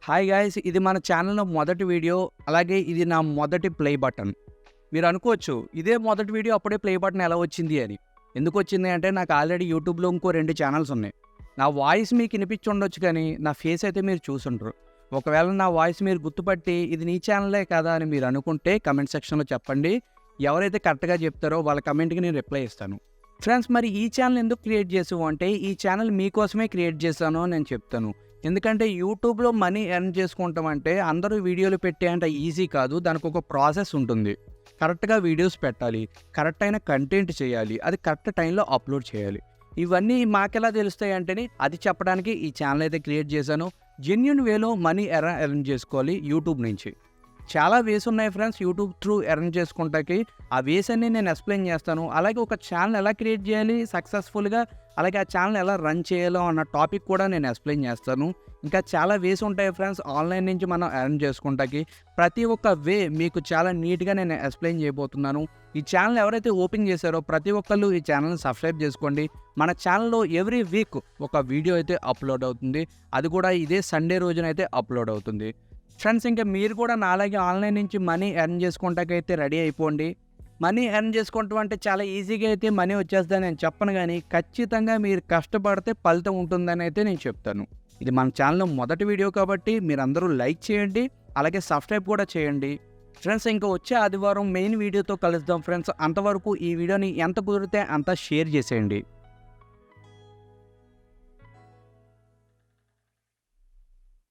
Hi guys, ఇది మన ఛానల్‌లో మొదటి వీడియో. అలాగే ఇది నా మొదటి ప్లే బటన్. మీరు అనుకోవచ్చు, ఇదే మొదటి వీడియో అప్పుడే ప్లే బటన్ ఎలా వచ్చింది అని. ఎందుకొచ్చింది అంటే నాకు ఆల్రెడీ యూట్యూబ్‌లో ఇంకో 2 ఛానల్స్ ఉన్నాయి. నా వాయిస్ మీకు ఇనిపించి ఉండొచ్చు కానీ, నా ఫేస్ అయితే మీరు చూసుండరు. ఒకవేళ నా వాయిస్ మీరు గుర్తుపట్టి ఇది నీ ఛానలే కదా అని మీరు అనుకుంటే కామెంట్ సెక్షన్‌లో చెప్పండి. ఎవరైతే కరెక్ట్‌గా చెప్తారో వాళ్ళ కామెంట్‌కి నేను రిప్లై ఇస్తాను. ఫ్రెండ్స్, మరి ఈ ఛానల్ ఎందుకు క్రియేట్ చేసావు అంటే, ఈ ఛానల్ మీకోసమే క్రియేట్ చేశాను అని నేను చెప్తాను. ఎందుకంటే యూట్యూబ్‌లో మనీ ఎర్న్ చేసుకుంటాం అంటే అందరూ వీడియోలు పెట్టే అంత ఈజీ కాదు. దానికి ఒక ప్రాసెస్ ఉంటుంది. కరెక్ట్‌గా వీడియోస్ పెట్టాలి. కరెక్ట్ అయిన కంటెంట్ చేయాలి. అది కరెక్ట్ టైంలో అప్లోడ్ చేయాలి. ఇవన్నీ మాకెలా తెలుస్తాయి అంటేని అది చెప్పడానికి ఈ ఛానల్ అయితే క్రియేట్ చేశాను. జెన్యూన్ వేలో మనీ ఎర్న్ చేసుకోవాలి యూట్యూబ్ నుంచి. చాలా వేస్ ఉన్నాయి ఫ్రెండ్స్ యూట్యూబ్ త్రూ ఎర్న్ చేసుకుంటాకి. ఆ వేస్ అన్ని నేను ఎక్స్ప్లెయిన్ చేస్తాను. అలాగే ఒక ఛానల్ ఎలా క్రియేట్ చేయాలి సక్సెస్ఫుల్‌గా, అలాగే ఆ ఛానల్ ఎలా రన్ చేయాలో అన్న టాపిక్ కూడా నేను ఎక్స్ప్లెయిన్ చేస్తాను. ఇంకా చాలా వేస్ ఉంటాయి ఫ్రెండ్స్ ఆన్లైన్ నుంచి మనం ఎర్న్ చేసుకుంటాకి. ప్రతి ఒక్క వే మీకు చాలా నీట్‌గా నేను ఎక్స్ప్లెయిన్ చేయబోతున్నాను. ఈ ఛానల్ ఎవరైతే ఓపెన్ చేశారో ప్రతి ఒక్కళ్ళు ఈ ఛానల్‌ని సబ్స్క్రైబ్ చేసుకోండి. మన ఛానల్‌లో ఎవ్రీ వీక్ ఒక వీడియో అయితే అప్లోడ్ అవుతుంది. అది కూడా ఇదే సండే రోజునైతే అప్లోడ్ అవుతుంది. ఫ్రెండ్స్, ఇంకా మీరు కూడా నాలాగే ఆన్లైన్ నుంచి మనీ ఎర్న్ చేసుకుంటాకైతే రెడీ అయిపోండి. మనీ ఎర్న్ చేసుకుంటాం అంటే చాలా ఈజీగా అయితే మనీ వచ్చేస్తుందని నేను చెప్పను కానీ, ఖచ్చితంగా మీరు కష్టపడితే ఫలితం ఉంటుందని అయితే నేను చెప్తాను. ఇది మన ఛానల్లో మొదటి వీడియో కాబట్టి మీరందరూ లైక్ చేయండి. అలాగే సబ్స్క్రైబ్ కూడా చేయండి. ఫ్రెండ్స్, ఇంకా వచ్చే ఆదివారం మెయిన్ వీడియోతో కలుద్దాం ఫ్రెండ్స్. అంతవరకు ఈ వీడియోని ఎంత కుదిరితే అంత షేర్ చేసేయండి.